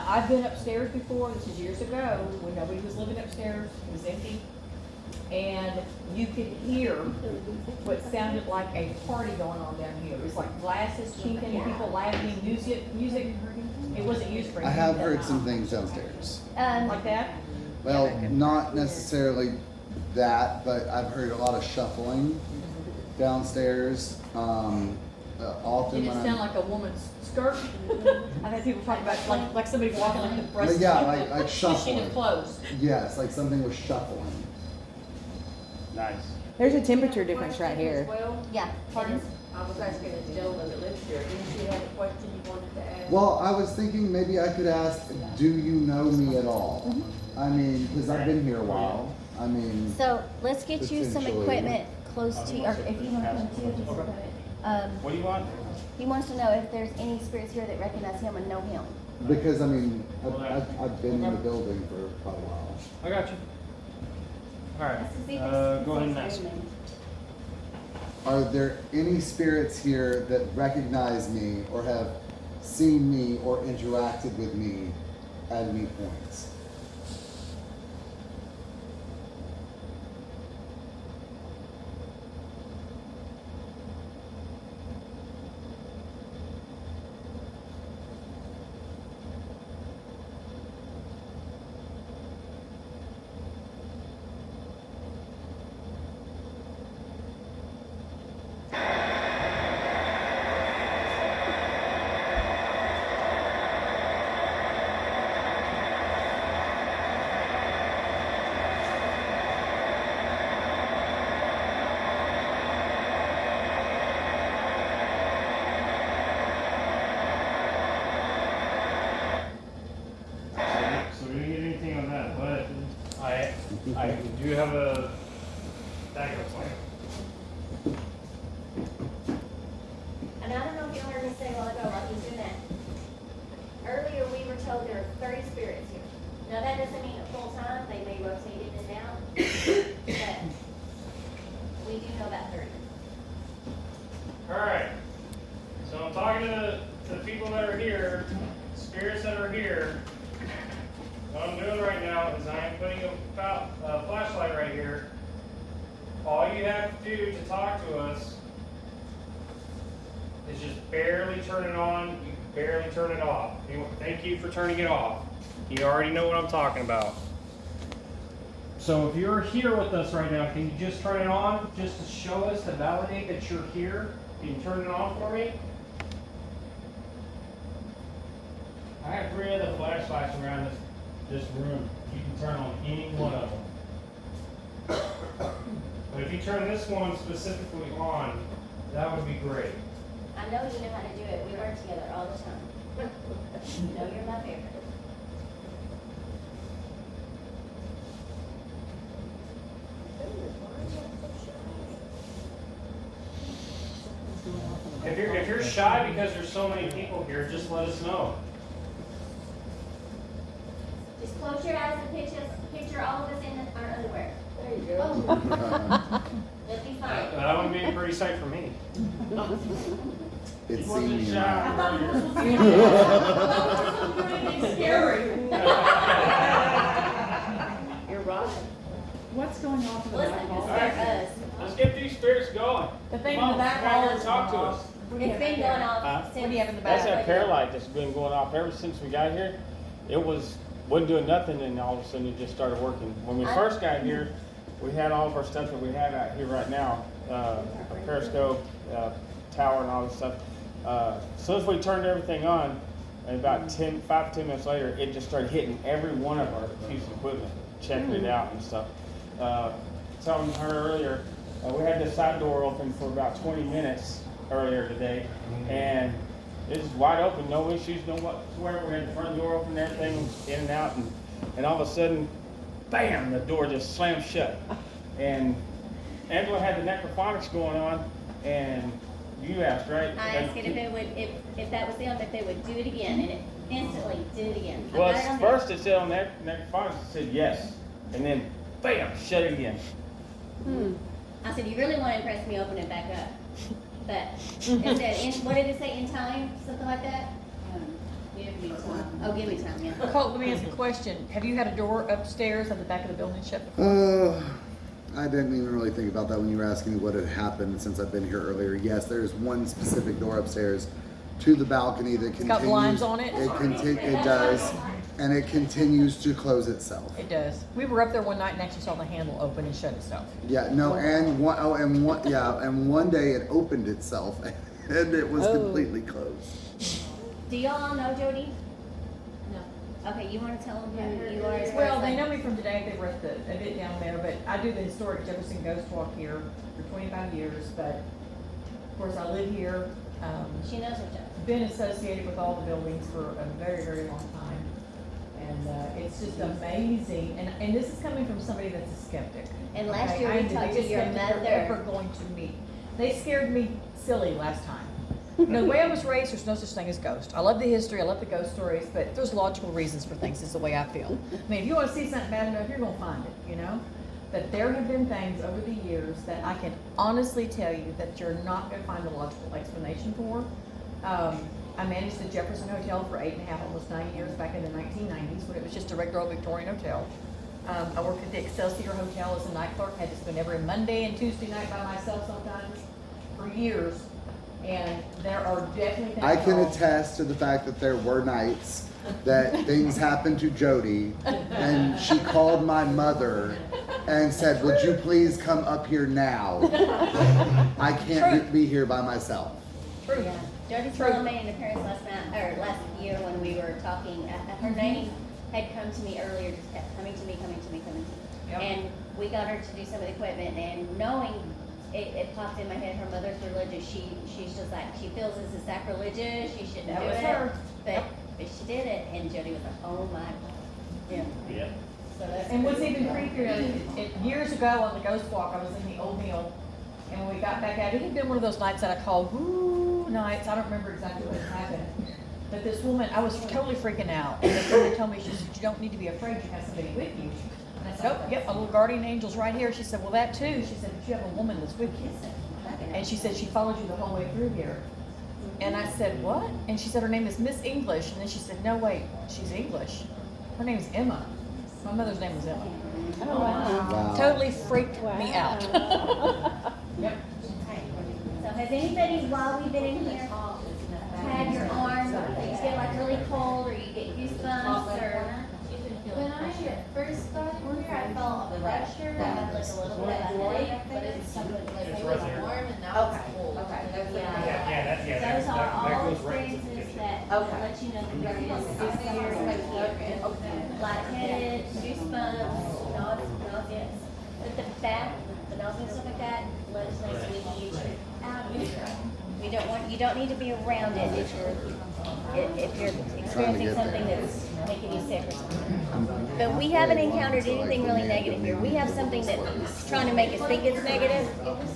I've been upstairs before, this is years ago, when nobody was living upstairs, it was empty. And you could hear what sounded like a party going on down here. It was like glasses chinking, people laughing, music. It wasn't used for I anything. have heard some things downstairs. Like that? Well, not necessarily that, but I've heard a lot of shuffling downstairs. Often It just when sounded like a woman's skirt. I've had people talk about like somebody walking like the breast. Yeah, like pushing shuffling. of clothes. Yes, like something was shuffling. Nice. There's a temperature difference right here. Well, Yeah. pardon? I was asking a gentleman that lives here. Didn't you have a question you wanted to ask? Well, I was thinking maybe I could ask, do you know me at all? I mean, because I've been here a while. I mean, So let's get you some Essentially. equipment close to, or if you want to come too, just look at it. What do you want? He wants to know if there's any spirits here that recognize him and know him. because I mean, I've been in the building for quite a while. I got you. All right. Let's see if Go ahead and it's ask. his name. Are there any spirits here that recognize me or have seen me or interacted with me at any points? So we didn't get anything on that, but I do have a backup plan. And I don't know if you heard me say a while ago while he's doing that. Earlier, we were told there are 30 spirits here. Now, that doesn't mean at full time, they may rotate it and down, but we do know about 30. All right. So I'm talking to the people that are here, spirits that are here. What I'm doing right now is I am putting a flashlight right here. All you have to do to talk to us is just barely turn it on. You can barely turn it off. Thank you for turning it off. You already know what I'm talking about. So if you're here with us right now, can you just turn it on just to show us, to validate that you're here? Can you turn it on for me? I have 3 other flashlights around this room. You can turn on any one of them. But if you turn this one specifically on, that would be great. I know you know how to do it. We work together all the time. You know you're my favorite. If you're shy because there's so many people here, just let us know. Just close your eyes and picture all of us in our underwear. There you go. You'll be fine. That would be a pretty sight for me. It's You wasn't seen me. shy earlier. Scary. You're right. What's going on for the Let's back not hall? scare us. Let's get these spirits going. The thing Come in on, the back come hall here and is talk to going us. off. What do It's you been have going there? off What do since. you have in the That's back? that paralyte that's been going off ever since we got here. It wasn't doing nothing, and all of a sudden it just started working. When we first got here, we had all of our stuff that we have out here right now, a periscope, tower, and all this stuff. As soon as we turned everything on, and about 5 to 10 minutes later, it just started hitting every one of our pieces of equipment, checking it out and stuff. Telling her earlier, we had the side door open for about 20 minutes earlier today, and it was wide open, no issues, no whatsoever. We had the front door open, everything in and out, and all of a sudden, bam, the door just slammed shut. And Angela had the necrophonics going on, and you asked, right? I asked it if that was them, if they would do it again, and it instantly did it again. I Well, got it on first it said on necrophonics, it said yes, and then bam, shut it again. I said, you really want to impress me, open it back up. But it said, what did it say, in time? Something like that? Give me time. Oh, give me time, yeah. Colt, let me ask you a question. Have you had a door upstairs at the back of the building shut before? I didn't even really think about that when you were asking me what had happened since I've been here earlier. Yes, there's one specific door upstairs to the balcony that continues. got blinds on it? It does, and it continues to close itself. It does. We were up there one night and actually saw the handle open and shut itself. Yeah, no, and one day it opened itself, and it was completely closed. Do y'all all know Jody? No. Okay, you wanna tell them who you are as Well, they know me from today. They were at the event down there, but I do the historic Jefferson Ghost Walk here for 25 years. But of course, I live here. She knows her job. Been associated with all the buildings for a very, very long time. And it's just amazing. And this is coming from somebody that's a skeptic. And last year I we am the talked to biggest your skeptic mother. you're ever going to meet. They scared me silly last time. You know, the way I was raised, there's no such thing as ghosts. I love the history, I love the ghost stories, but there's logical reasons for things, is the way I feel. I mean, if you want to see something bad enough, you're going to find it, you know? But there have been things over the years that I can honestly tell you that you're not going to find a logical explanation for. I managed the Jefferson Hotel for 8.5, almost 9 years back in the 1990s when it was just a regular old Victorian hotel. I worked at the Excelsior Hotel as a night clerk, had to spend every Monday and Tuesday night by myself sometimes for years. And there are definitely things. I can wrong. attest to the fact that there were nights that things happened to Jody, and she called my mother and said, "Would you please come up here now? I can't be here by myself." True. Yeah. Jody Trullo made an appearance last year when we were talking. Her name had come to me earlier, just kept coming to me. Yep. And we got her to do some of the equipment, and knowing it popped in my head, her mother's religious. She's just like, she feels this is sacrilegious, she shouldn't That do was it. her. But she did it, and Jody was like, oh my God. Yeah. So that's And what's even creepier, years ago on the Ghost Walk, I was in the old mill, and when we got back out, it had been one of those nights that I called woo nights. I don't remember exactly what happened. But this woman, I was totally freaking out. And the woman told me, she said, "You don't need to be afraid, you have somebody with you." And I said, "Oh, yep, a little guardian angel's right here." She said, "Well, that too." She said, "But you have a woman that's with you." And she said, "She followed you the whole way through here." And I said, "What?" And she said, "Her name is Miss English." And then she said, "No, wait, she's English. Her name is Emma." My mother's name was Emma. Oh, wow. Wow. Totally freaked me out. Yep. So has anybody, while we've been in here, had your arm, you get like really cold, or you get goosebumps, or? When I first got in here, I felt a pressure. I had like a little bit of a headache, but it's something like it was warm and now it's cold. Yeah. Those are all experiences that let you know that there is a spirit here. Lightheaded, goosebumps, nausea. But the nausea and stuff like that, let us know so we can get you out of here. You don't need to be around it if you're experiencing something that's making you sick or something. But we haven't encountered anything really negative here. We have something that's trying to make us think it's negative.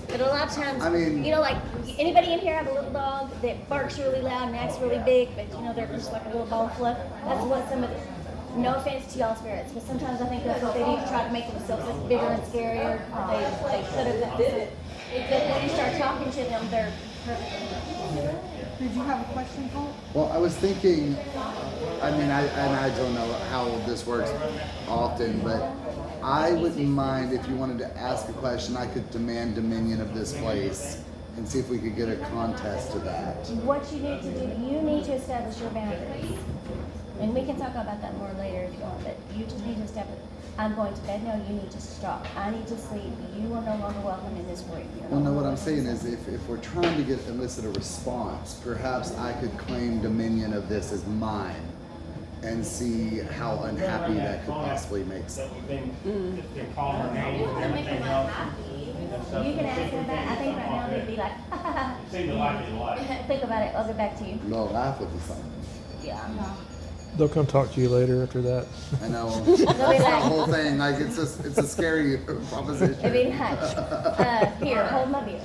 But a lot of times, I mean- you know, like anybody in here have a little dog that barks really loud and acts really big, but you know, they're just like a little ball of fluff. That's what some of the, no offense to y'all spirits, but sometimes I think that's what they do to try to make themselves look bigger and scarier. They could have did it. But when you start talking to them, they're perfect. Did you have a question, Paul? Well, I was thinking, I mean, I don't know how this works often, but I wouldn't mind if you wanted to ask a question, I could demand dominion of this place and see if we could get a contest to that. What you need to do, you need to establish your boundaries. And we can talk about that more later if you want, but you just need to establish, I'm going to bed, no, you need to stop. I need to sleep, you are no longer welcome in this room. Well, no, what I'm saying is if we're trying to elicit a response, perhaps I could claim dominion of this as mine and see how unhappy that could possibly make So someone. we've been calling her name and everything else. You can ask them that, I think right now they'd be like, Seem to like it a lot. think about it, I'll get back to you. No, laugh would be something. Yeah. They'll come talk to you later after that. I know. They'll be That's the like, whole thing. Like it's a scary proposition. it'd be like, here, hold my beer.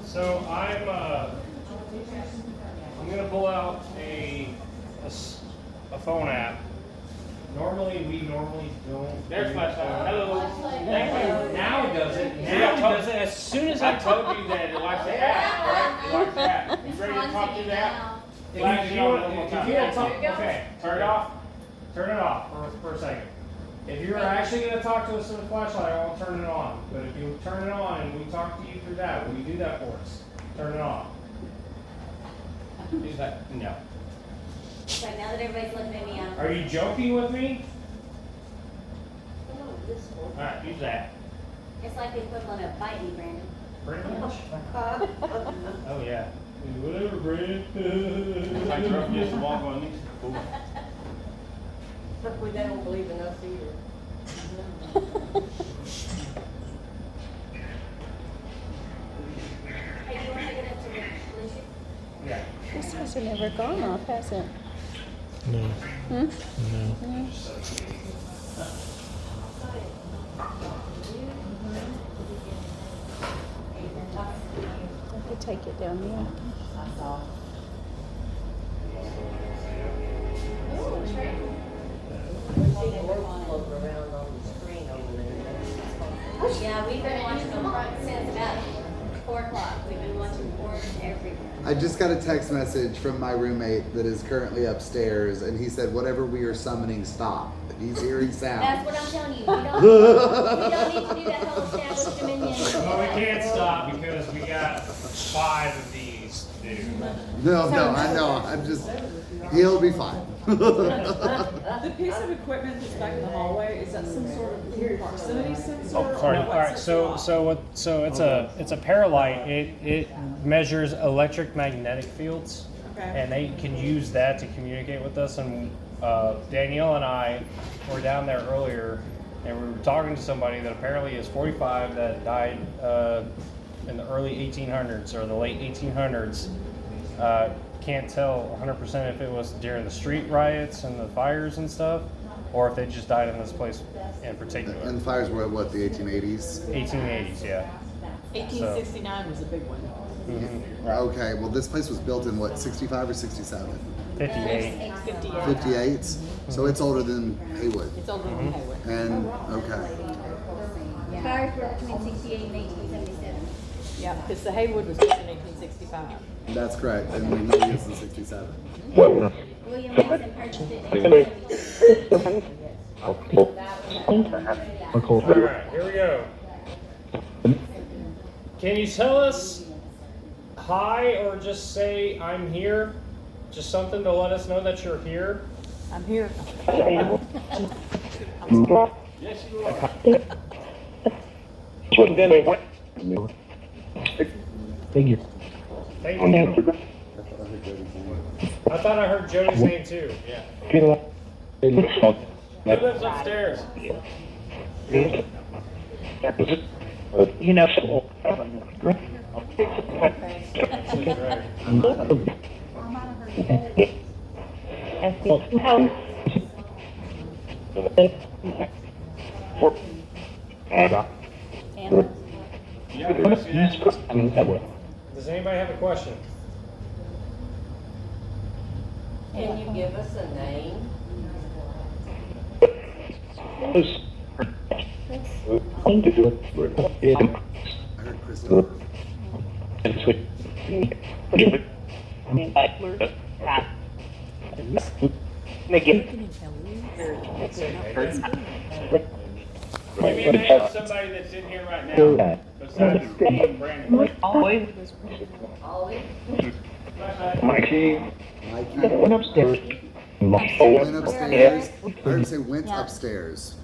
So I'm gonna pull out a phone app. Normally we don't. There's my phone. Hello. Now it does it. See, Now I it told- does it. As soon as I I told you that it likes the app, right? It likes the app. You ready to talk to the app? Flash it on one more If time. you wanna talk, Okay, turn it off. Turn it off for a second. If you're actually gonna talk to us through the flashlight, I won't turn it on. But if you turn it on and we talk to you through that, will you do that for us? Turn it on. He's like, no. It's like now that everybody's looking at me, I'm. Are you joking with me? Alright, use that. It's like the equivalent of bite me, Brandon. Pretty much. Oh yeah. Whatever, Brandon. It's like you're up against the wall going, "These fools." But they don't believe in us either. Hey, do you want to get up to the police? Yeah. This hasn't ever gone off, has it? No. Hmm? No. I could take it down there. Floating around on the screen over there. Yeah, we've been watching them since about 4 o'clock. We've been watching porn everywhere. I just got a text message from my roommate that is currently upstairs, and he said, "Whatever we are summoning, stop." He's hearing That's sound. what I'm telling you. We don't need to do that whole established dominion. Well, we can't stop because we got 5 of these, dude. No, I know. I'm just. He'll be fine. The piece of equipment that's back in the hallway, is that some sort of proximity sensor? Oh, sorry. or All what right. So it's a paralight. It measures electromagnetic fields, Okay. and they can use that to communicate with us. And Danielle and I were down there earlier, and we were talking to somebody that apparently is 45 that died in the early 1800s or the late 1800s. Can't tell 100% if it was during the street riots and the fires and stuff, or if they just died in this place in particular. And the fires were what, the 1880s? 1880s, yeah. 1869 was a big one. Mm-hmm. Okay, well, this place was built in what, 65 or 67? 58. 58. 58? So it's older than Haywood. It's older than Haywood. And, okay. Fires were between 68 and 1877. Yeah, because the Haywood was built in 1865. That's correct. And we know he is in 67. William Mason purchased it in 1877. All right, here we go. Can you tell us hi or just say I'm here? Just something to let us know that you're here. I'm here. Yes, you are. Figure. Thank you. I thought I heard Jody's name too. Yeah. Who lives upstairs? You know, Yeah, I see that. Does anybody have a question? Can you give us a name? I heard Crystal. Give me a name of somebody that's in here right now, besides me and Brandon. Always. Ollie? Mikey. Mikey. Went upstairs. Went upstairs. I heard him say went upstairs.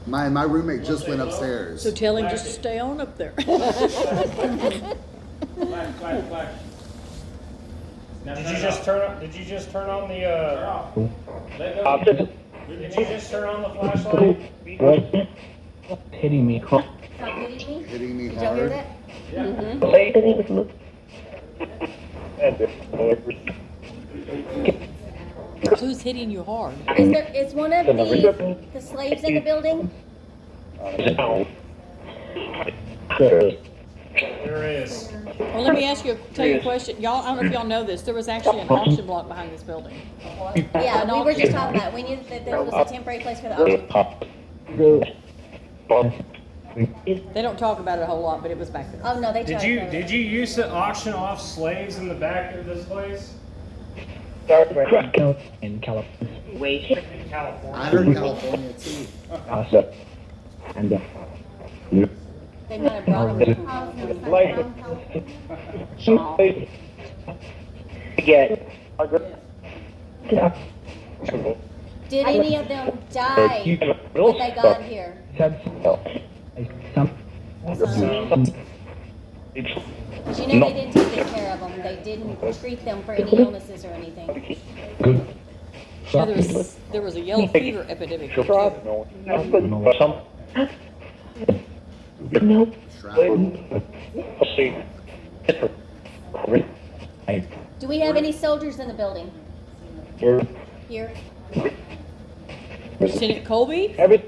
My roommate just went upstairs. So tell him just to stay on up there. Flash, flash, flash. Now Did turn you it just off. turn on? Did you just turn on the? Turn off. Let go. Did you just turn on the flashlight? Hitting me. Stop hitting me. Hitting me Did y'all hear hard. that? Yeah. Who's hitting you hard? Is one of the slaves in the building? There is. Well, let me tell you a question. Y'all, I don't know if y'all know this. There was actually an auction block behind this building. Yeah, we were just talking about it. We knew that there was a temporary place for the auction. They don't talk about it a whole lot, but it was back there. Oh, no, they Did tried you to- did you used to auction off slaves in the back of this place? in California. I heard California too. And They might have brought them home. Did any of them die when they got here? But you know they didn't take good care of them. They didn't treat them for any illnesses or anything. Yeah, there was a yellow fever epidemic here too. Do we have any soldiers in the building? Here? Lieutenant Colby? Did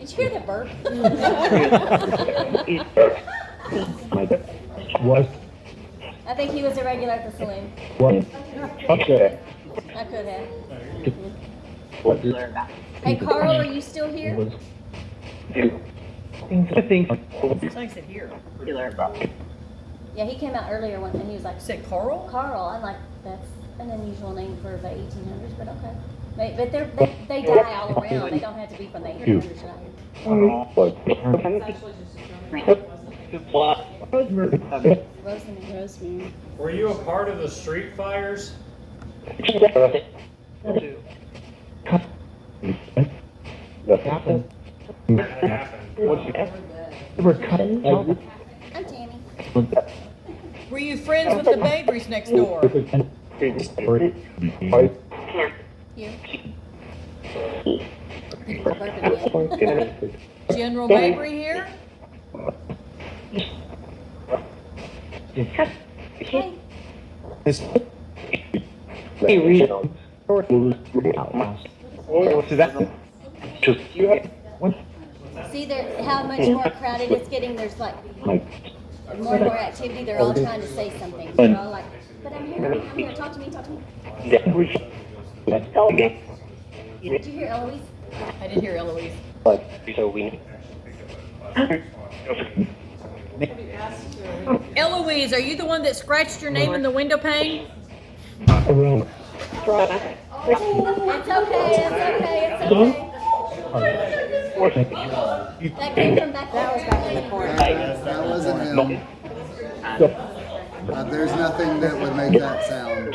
you hear the burp? I think he was a regular at the saloon. I could have. Hey, Carl, are you still here? Somebody said here. Yeah, he came out earlier one, and he was like, Said Carl? Carl. I'm like, that's an unusual name for the 1800s, but okay. But they die all around. They don't have to be from the 1800s. Rosemary. Were you a part of the street fires? What happened? I'm Tammy. Were you friends with the Mabry's next door? Here. Burping again. General Mabry here? Hey. See there how much more crowded it's getting? There's like more and more activity. They're all trying to say something. They're all like, but I'm here, talk to me. Did you hear Eloise? I didn't hear Eloise. Eloise, are you the one that scratched your name in the window pane? It's okay. That came from back there. Was back in the corner. That wasn't him. There's nothing that would make that sound.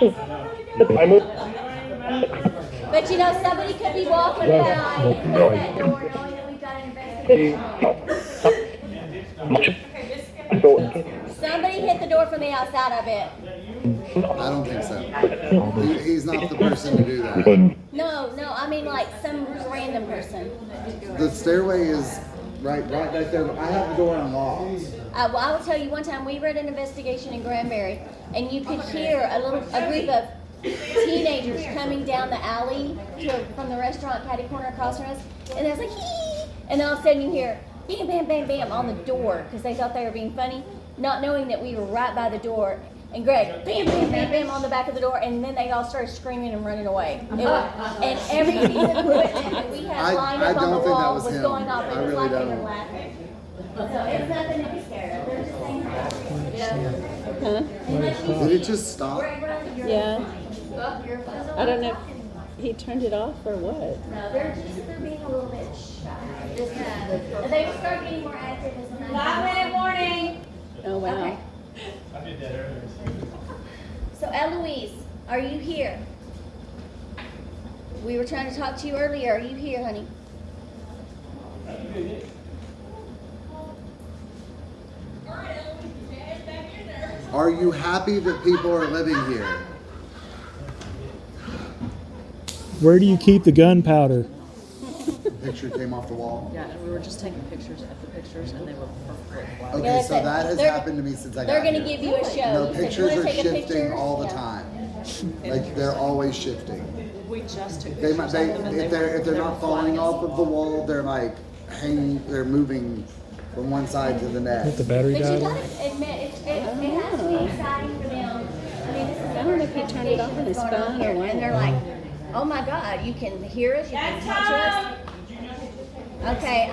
But you know, somebody could be walking by and hit that door knowing that we've got an investigation. Somebody hit the door from the outside, I bet. I don't think so. He's not the person to do that. No, I mean like some random person. The stairway is right back there. I have the door unlocked. Well, I will tell you, one time we were at an investigation in Granbury, and you could hear a group of teenagers coming down the alley from the restaurant catty corner across from us, and there's like hee, and all of a sudden you hear bam, bam, bam, bam on the door because they thought they were being funny, not knowing that we were right by the door. And Greg, bam, bam, bam, bam on the back of the door, and then they all started screaming and running away. And every piece of equipment that we had lined up on the wall was going off, and it's like they were laughing. So it's nothing to be scared of. They're just saying hi. Did it just stop? Yeah. I don't know if he turned it off or what. No, they're being a little bit shy. They will start getting more active as the night. 5-minute warning. Oh wow. Okay. I did that earlier. So Eloise, are you here? We were trying to talk to you earlier. Are you here, honey? Are you happy that people are living here? Where do you keep the gunpowder? Picture came off the wall. Yeah, and we were just taking pictures of the pictures, and they were perfectly flat. Okay, so that has happened to me since I got here. They're going to give you a show. No, You said, pictures "You are wanna take a shifting picture?" all the Yeah. time. Like they're always shifting. We just took They pictures might, of them, and if they're they were not falling flying off us. of the wall, they're like hanging. They're moving from one side to the Let next. the battery But you die. got to admit, it has to be exciting for them. I mean, this is I don't know if he turned it off on his phone or what. And they're like, oh my God, you can hear us, you can talk to us. Okay,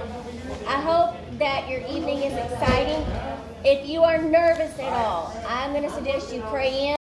I hope that your evening is exciting. If you are nervous at all, I'm gonna suggest you pray in.